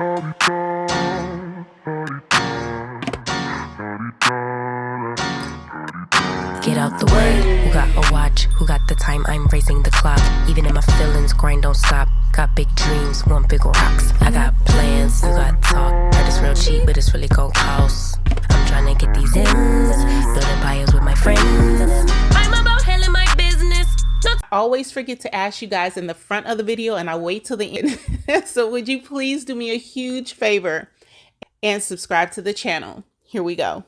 Get out the way. Who got a watch? Who got the time? I'm raising the clock. Even in my feelings, grind don't stop. Got big dreams, want bigger rocks. I got plans, you got talk. Heard it's real cheap, but it's really gon' cost. I'm trying to get these ends, building empires with my friends. I'm about handling my business. I always forget to ask you guys in the front of the video, and I wait till the end. So would you please do me a huge favor and subscribe to the channel? Here we go.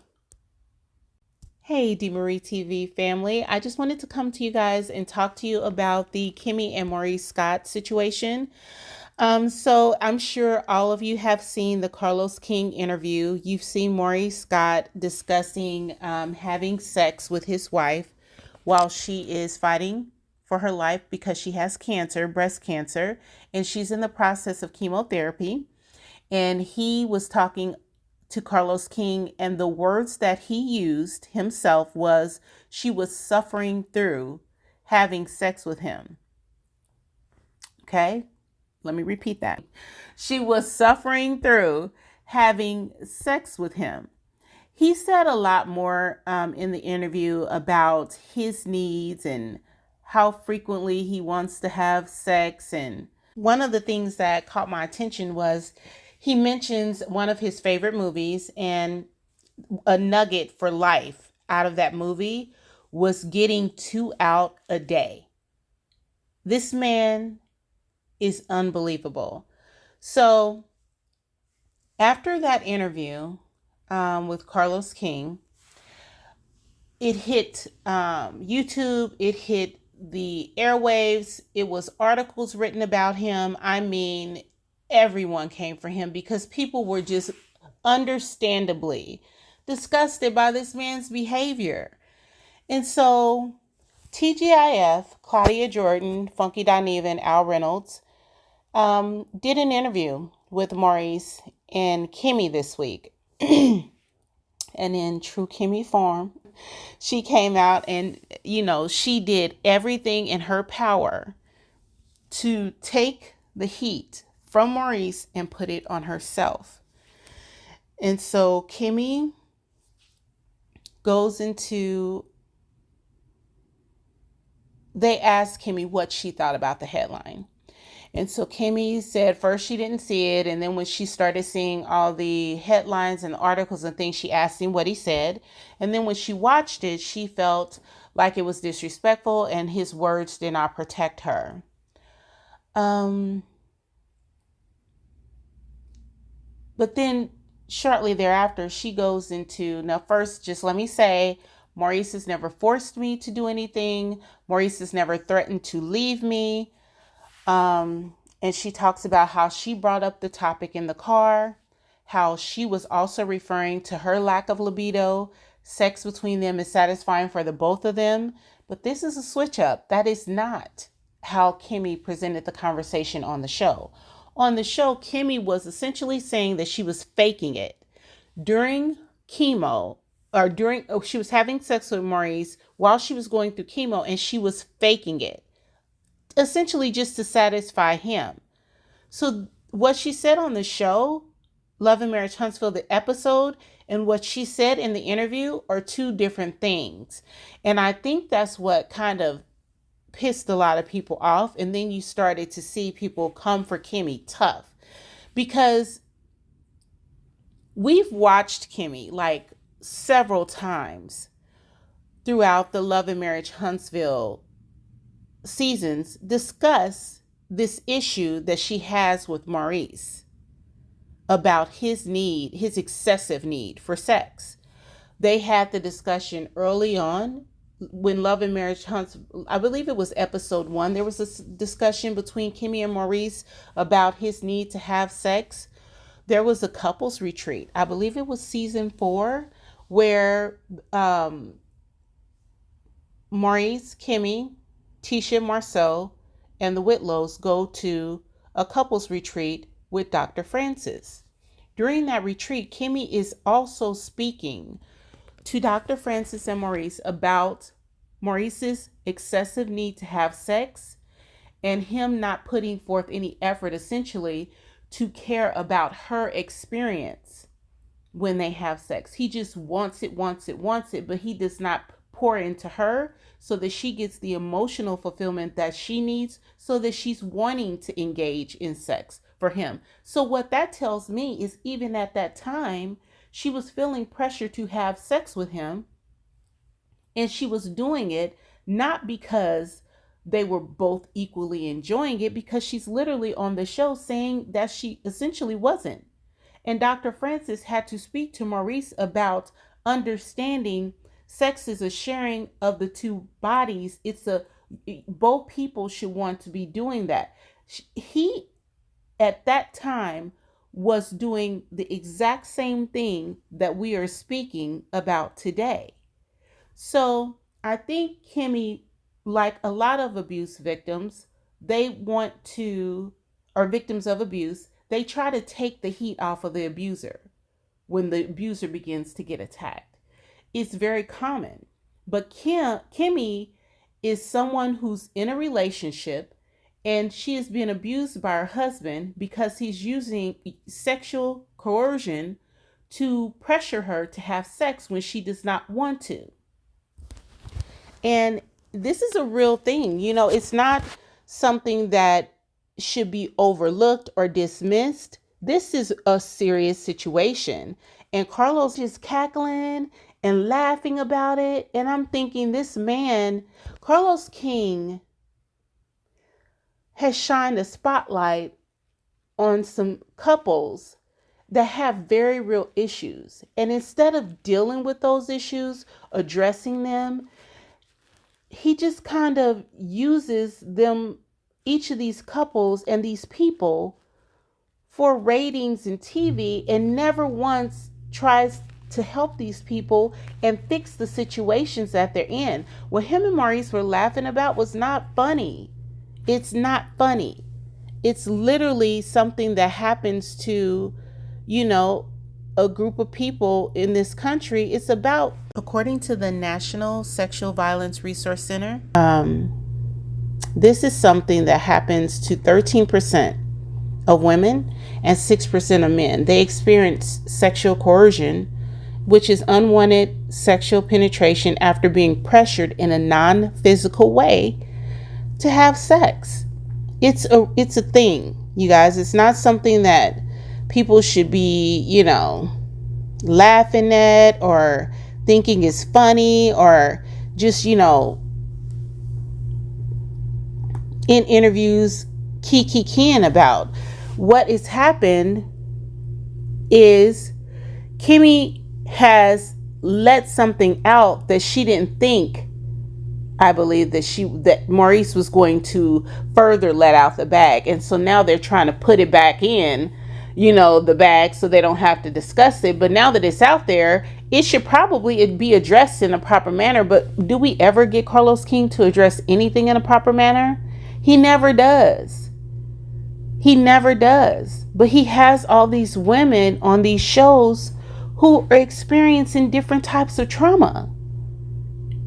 Hey, DeMarie TV family. I just wanted to come to you guys and talk to you about the Kimmy and Maurice Scott situation. So I'm sure all of you have seen the Carlos King interview. You've seen Maurice Scott discussing having sex with his wife while she is fighting for her life because she has cancer, breast cancer, and she's in the process of chemotherapy. And he was talking to Carlos King, and the words that he used himself was she was suffering through having sex with him. Okay, let me repeat that. She was suffering through having sex with him. He said a lot more in the interview about his needs and how frequently he wants to have sex. And one of the things that caught my attention was he mentions one of his favorite movies, and a nugget for life out of that movie was getting 2 out a day. This man is unbelievable. So after that interview with Carlos King, it hit YouTube, it hit the airwaves. It was articles written about him. I mean, everyone came for him because people were just understandably disgusted by this man's behavior. And so TGIF, Claudia Jordan, Funky Dineva, and Al Reynolds did an interview with Maurice and Kimmy this week. And in true Kimmy form, she came out and, she did everything in her power to take the heat from Maurice and put it on herself. And so Kimmy goes into, they asked Kimmy what she thought about the headline. And so Kimmy said first she didn't see it. And then when she started seeing all the headlines and articles and things, she asked him what he said. And then when she watched it, she felt like it was disrespectful and his words did not protect her. But then shortly thereafter, she goes into, now first, just let me say, Maurice has never forced me to do anything. Maurice has never threatened to leave me. And she talks about how she brought up the topic in the car, how she was also referring to her lack of libido. Sex between them is satisfying for the both of them. But this is a switch up. That is not how Kimmy presented the conversation on the show. On the show, Kimmy was essentially saying that she was faking it during chemo, or she was having sex with Maurice while she was going through chemo, and she was faking it, essentially just to satisfy him. So what she said on the show, Love and Marriage Huntsville, the episode, and what she said in the interview are two different things. And I think that's what kind of pissed a lot of people off. And then you started to see people come for Kimmy tough, because we've watched Kimmy like several times throughout the Love and Marriage Huntsville seasons discuss this issue that she has with Maurice about his excessive need for sex. They had the discussion early on when Love and Marriage Huntsville, I believe it was episode 1, there was a discussion between Kimmy and Maurice about his need to have sex. There was a couples retreat, I believe it was season 4, where Maurice, Kimmy, Tisha, Marceau, and the Whitlows go to a couples retreat with Dr. Francis. During that retreat, Kimmy is also speaking to Dr. Francis and Maurice about Maurice's excessive need to have sex and him not putting forth any effort essentially to care about her experience when they have sex. He just wants it, but he does not pour into her so that she gets the emotional fulfillment that she needs so that she's wanting to engage in sex for him. So what that tells me is even at that time, she was feeling pressure to have sex with him, and she was doing it not because they were both equally enjoying it, because she's literally on the show saying that she essentially wasn't. And Dr. Francis had to speak to Maurice about understanding sex is a sharing of the two bodies. Both people should want to be doing that. He, at that time, was doing the exact same thing that we are speaking about today. So I think Kimmy, like a lot of abuse victims, or victims of abuse, they try to take the heat off of the abuser when the abuser begins to get attacked. It's very common. But Kimmy is someone who's in a relationship, and she is being abused by her husband because he's using sexual coercion to pressure her to have sex when she does not want to. And this is a real thing. It's not something that should be overlooked or dismissed. This is a serious situation. And Carlos is cackling and laughing about it. And I'm thinking, this man, Carlos King, has shined a spotlight on some couples that have very real issues. And instead of dealing with those issues, addressing them, he just kind of uses them, each of these couples and these people, for ratings and TV, and never once tries to help these people and fix the situations that they're in. What him and Maurice were laughing about was not funny. It's not funny. It's literally something that happens to, a group of people in this country. It's about, according to the National Sexual Violence Resource Center, this is something that happens to 13% of women and 6% of men. They experience sexual coercion, which is unwanted sexual penetration after being pressured in a non-physical way to have sex. It's a thing, you guys. It's not something that people should be, laughing at or thinking is funny, or just, in interviews kikiing about. What has happened is Kimmy has let something out that she didn't think, I believe, that Maurice was going to further let out the bag. And so now they're trying to put it back in, the bag, so they don't have to discuss it. But now that it's out there, it should probably be addressed in a proper manner. But do we ever get Carlos King to address anything in a proper manner? He never does. He never does. But he has all these women on these shows who are experiencing different types of trauma.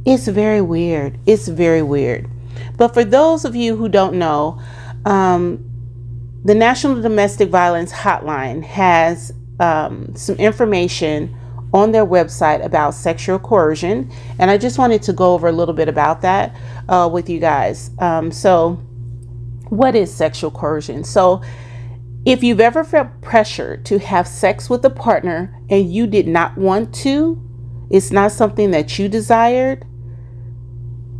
It's very weird. It's very weird. But for those of you who don't know, the National Domestic Violence Hotline has some information on their website about sexual coercion. And I just wanted to go over a little bit about that with you guys. So what is sexual coercion? So if you've ever felt pressure to have sex with a partner and you did not want to, it's not something that you desired,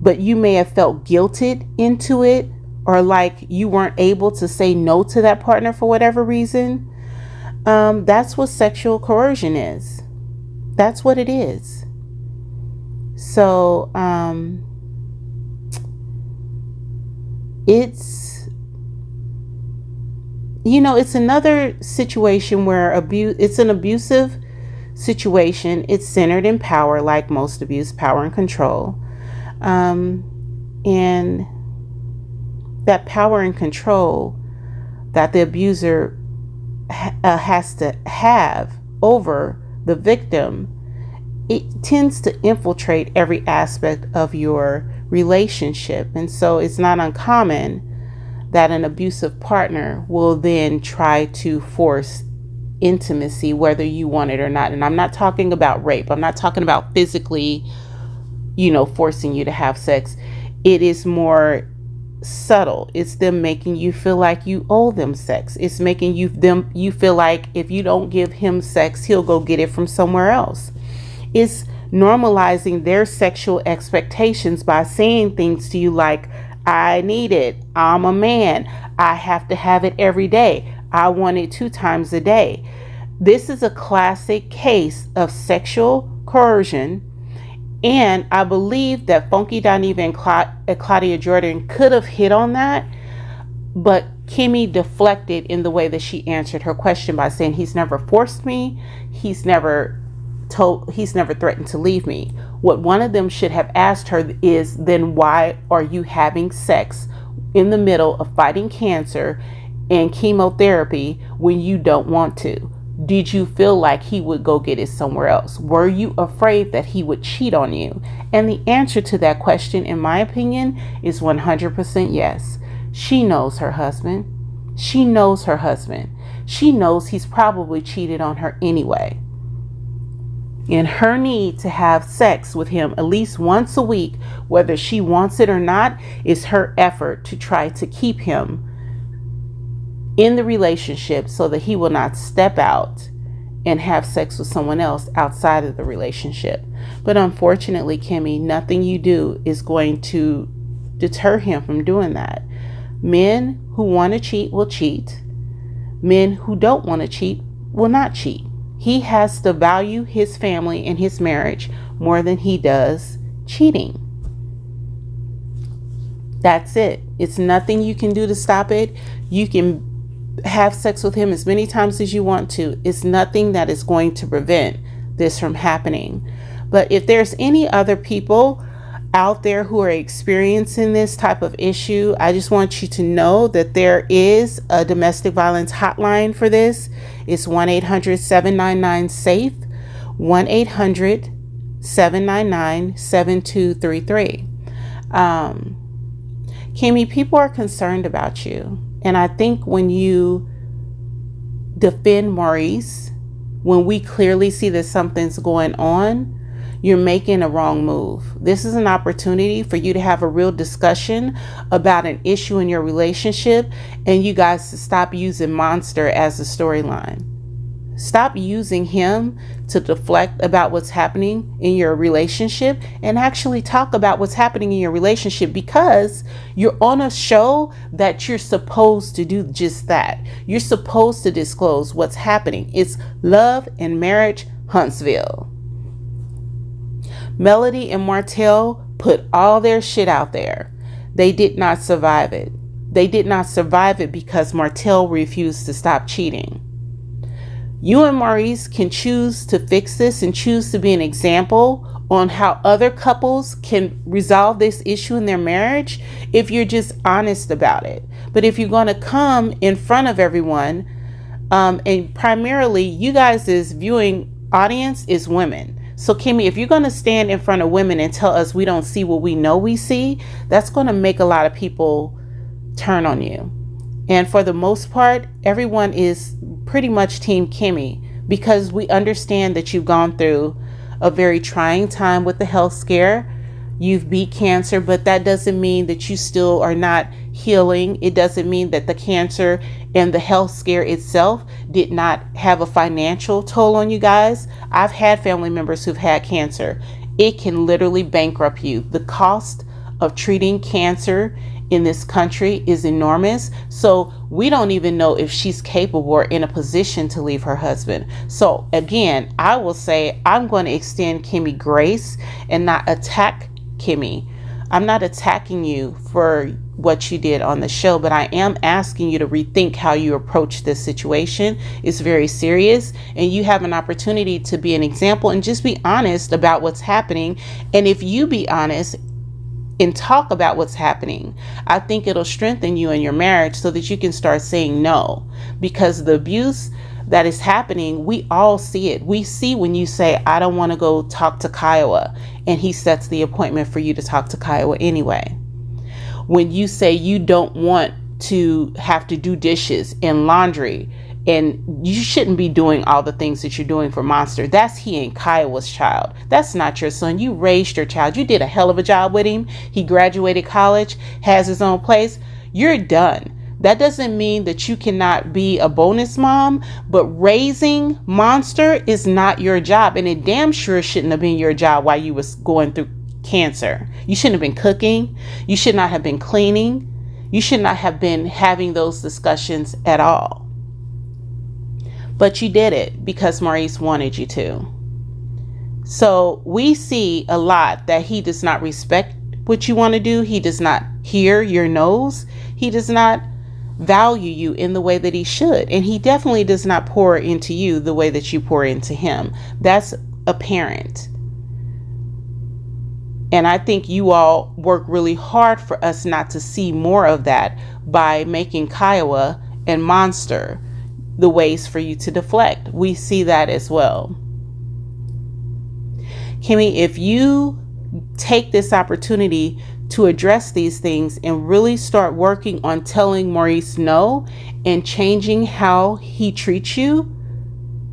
but you may have felt guilted into it, or like you weren't able to say no to that partner for whatever reason, that's what sexual coercion is. That's what it is. So it's another situation where it's an abusive situation. It's centered in power, like most abuse, power and control. And that power and control that the abuser has to have over the victim, it tends to infiltrate every aspect of your relationship. And so it's not uncommon that an abusive partner will then try to force intimacy, whether you want it or not. And I'm not talking about rape. I'm not talking about physically, forcing you to have sex. It is more subtle. It's them making you feel like you owe them sex. It's making you feel like if you don't give him sex, he'll go get it from somewhere else. It's normalizing their sexual expectations by saying things to you like, I need it, I'm a man, I have to have it every day, I want it 2 times a day. This is a classic case of sexual coercion. And I believe that Funky Dineva and Claudia Jordan could have hit on that, but Kimmy deflected in the way that she answered her question by saying, he's never forced me, he's never threatened to leave me. What one of them should have asked her is, then why are you having sex in the middle of fighting cancer and chemotherapy when you don't want to? Did you feel like he would go get it somewhere else? Were you afraid that he would cheat on you? And the answer to that question, in my opinion, is 100% yes. She knows her husband. She knows her husband. She knows he's probably cheated on her anyway. And her need to have sex with him at least once a week, whether she wants it or not, is her effort to try to keep him in the relationship so that he will not step out and have sex with someone else outside of the relationship. But unfortunately, Kimmy, nothing you do is going to deter him from doing that. Men who want to cheat will cheat. Men who don't want to cheat will not cheat. He has to value his family and his marriage more than he does cheating. That's it. It's nothing you can do to stop it. You can have sex with him as many times as you want to. It's nothing that is going to prevent this from happening. But if there's any other people out there who are experiencing this type of issue, I just want you to know that there is a domestic violence hotline for this. It's 1-800-799-SAFE, 1-800-799-7233. Kimmy, people are concerned about you. And I think when you defend Maurice, when we clearly see that something's going on, you're making a wrong move. This is an opportunity for you to have a real discussion about an issue in your relationship, and you guys to stop using Monster as a storyline. Stop using him to deflect about what's happening in your relationship and actually talk about what's happening in your relationship, because you're on a show that you're supposed to do just that. You're supposed to disclose what's happening. It's Love and Marriage Huntsville. Melody and Martell put all their shit out there. They did not survive it. They did not survive it because Martell refused to stop cheating. You and Maurice can choose to fix this and choose to be an example on how other couples can resolve this issue in their marriage if you're just honest about it. But if you're going to come in front of everyone, and primarily you guys' viewing audience is women. So Kimmy, if you're going to stand in front of women and tell us we don't see what we know we see, that's going to make a lot of people turn on you. And for the most part, everyone is pretty much Team Kimmy, because we understand that you've gone through a very trying time with the health scare. You've beat cancer, but that doesn't mean that you still are not healing. It doesn't mean that the cancer and the health scare itself did not have a financial toll on you guys. I've had family members who've had cancer. It can literally bankrupt you. The cost of treating cancer in this country is enormous. So we don't even know if she's capable or in a position to leave her husband. So again, I will say I'm going to extend Kimmy grace and not attack Kimmy. I'm not attacking you for what you did on the show, but I am asking you to rethink how you approach this situation. It's very serious, and you have an opportunity to be an example and just be honest about what's happening. And if you be honest and talk about what's happening, I think it'll strengthen you in your marriage so that you can start saying no. Because the abuse that is happening, we all see it. We see when you say, I don't want to go talk to Kiowa, and he sets the appointment for you to talk to Kiowa anyway. When you say you don't want to have to do dishes and laundry, and you shouldn't be doing all the things that you're doing for Monster. That's he and Kiowa's child. That's not your son. You raised your child. You did a hell of a job with him. He graduated college, has his own place. You're done. That doesn't mean that you cannot be a bonus mom, but raising Monster is not your job, and it damn sure shouldn't have been your job while you was going through cancer. You shouldn't have been cooking. You should not have been cleaning. You should not have been having those discussions at all. But you did it because Maurice wanted you to. So we see a lot that he does not respect what you want to do. He does not hear your no's. He does not value you in the way that he should. And he definitely does not pour into you the way that you pour into him. That's apparent. And I think you all work really hard for us not to see more of that by making Kiowa and Monster the ways for you to deflect. We see that as well. Kimmy, if you take this opportunity to address these things and really start working on telling Maurice no and changing how he treats you,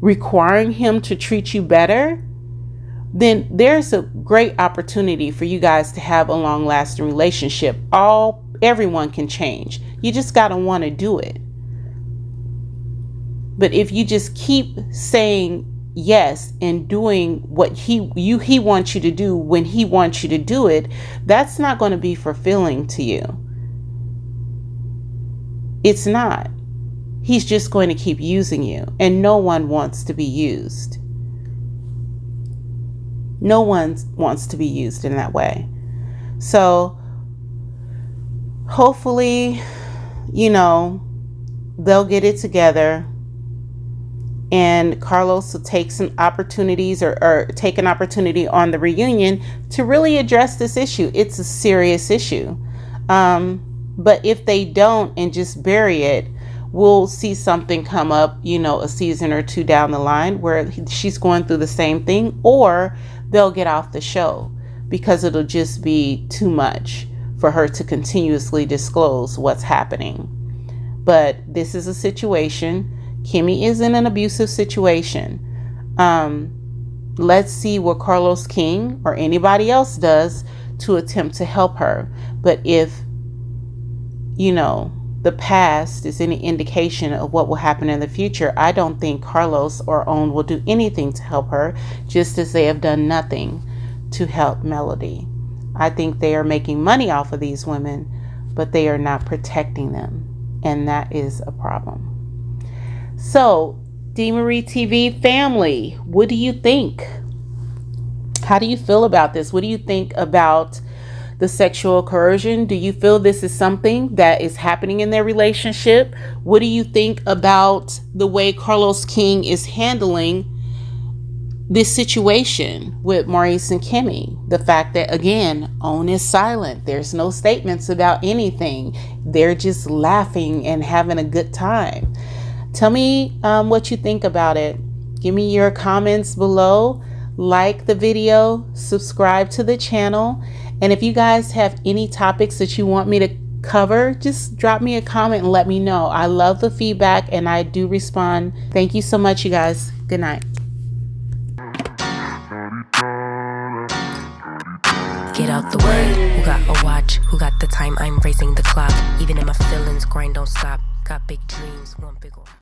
requiring him to treat you better, then there's a great opportunity for you guys to have a long-lasting relationship. Everyone can change. You just got to want to do it. But if you just keep saying yes and doing what he wants you to do when he wants you to do it, that's not going to be fulfilling to you. It's not. He's just going to keep using you, and no one wants to be used. No one wants to be used in that way. So hopefully, they'll get it together, and Carlos will take some opportunities or take an opportunity on the reunion to really address this issue. It's a serious issue. But if they don't and just bury it, we'll see something come up, a season or two down the line where she's going through the same thing, or they'll get off the show because it'll just be too much for her to continuously disclose what's happening. But this is a situation. Kimmy is in an abusive situation. Let's see what Carlos King or anybody else does to attempt to help her. But if, the past is any indication of what will happen in the future, I don't think Carlos or Owen will do anything to help her, just as they have done nothing to help Melody. I think they are making money off of these women, but they are not protecting them. And that is a problem. So, DeMarie TV family, what do you think? How do you feel about this? What do you think about the sexual coercion? Do you feel this is something that is happening in their relationship? What do you think about the way Carlos King is handling this situation with Maurice and Kimmy? The fact that, again, Owen is silent. There's no statements about anything. They're just laughing and having a good time. Tell me what you think about it. Give me your comments below. Like the video, subscribe to the channel. And if you guys have any topics that you want me to cover, just drop me a comment and let me know. I love the feedback and I do respond. Thank you so much, you guys. Good night. Get out the way. Who got a watch? Who got the time? I'm raising the clock. Even in my feelings, grind don't stop. Got big dreams, one big one.